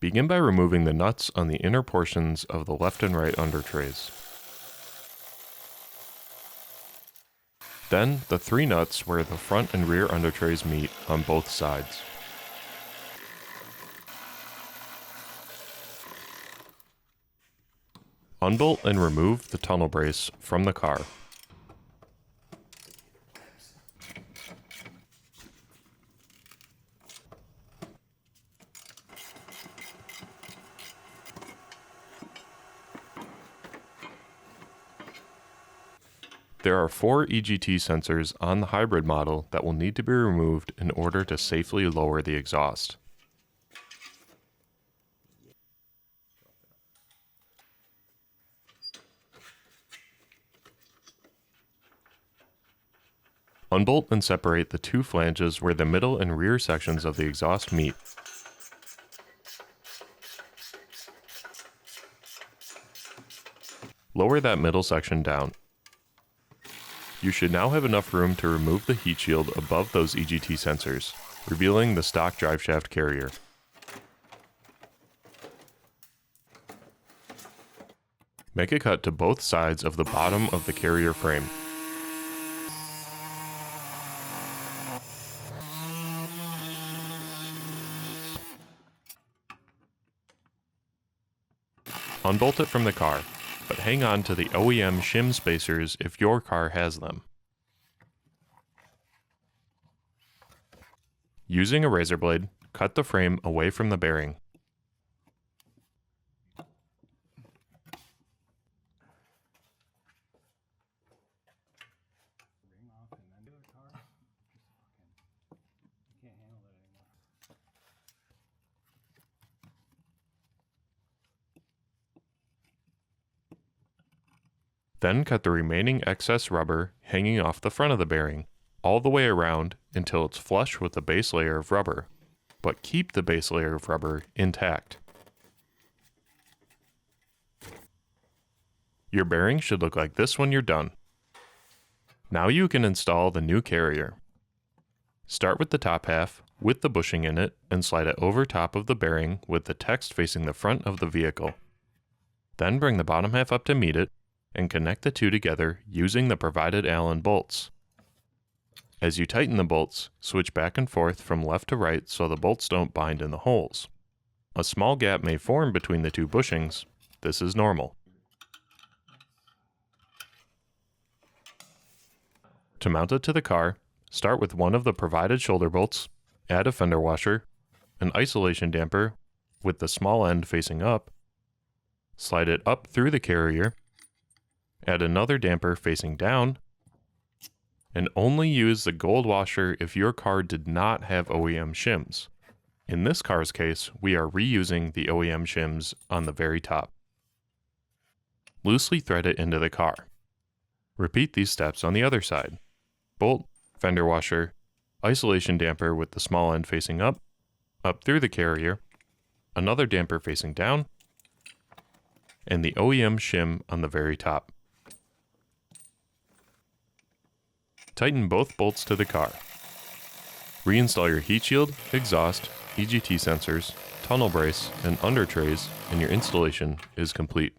Begin by removing the nuts on the inner portions of the left and right under trays. Then, the 3 nuts where the front and rear under trays meet on both sides. Unbolt and remove the tunnel brace from the car. There are 4 EGT sensors on the hybrid model that will need to be removed in order to safely lower the exhaust. Unbolt and separate the 2 flanges where the middle and rear sections of the exhaust meet. Lower that middle section down. You should now have enough room to remove the heat shield above those EGT sensors, revealing the stock driveshaft carrier. Make a cut to both sides of the bottom of the carrier frame. Unbolt it from the car, but hang on to the OEM shim spacers if your car has them. Using a razor blade, cut the frame away from the bearing. Then cut the remaining excess rubber hanging off the front of the bearing, all the way around until it's flush with the base layer of rubber, but keep the base layer of rubber intact. Your bearing should look like this when you're done. Now you can install the new carrier. Start with the top half, with the bushing in it, and slide it over top of the bearing with the text facing the front of the vehicle. Then bring the bottom half up to meet it, and connect the 2 together using the provided Allen bolts. As you tighten the bolts, switch back and forth from left to right so the bolts don't bind in the holes. A small gap may form between the 2 bushings. This is normal. To mount it to the car, start with one of the provided shoulder bolts, add a fender washer, an isolation damper with the small end facing up, slide it up through the carrier, add another damper facing down, and only use the gold washer if your car did not have OEM shims. In this car's case, we are reusing the OEM shims on the very top. Loosely thread it into the car. Repeat these steps on the other side. Bolt, fender washer, isolation damper with the small end facing up through the carrier, another damper facing down, and the OEM shim on the very top. Tighten both bolts to the car. Reinstall your heat shield, exhaust, EGT sensors, tunnel brace, and under trays, and your installation is complete.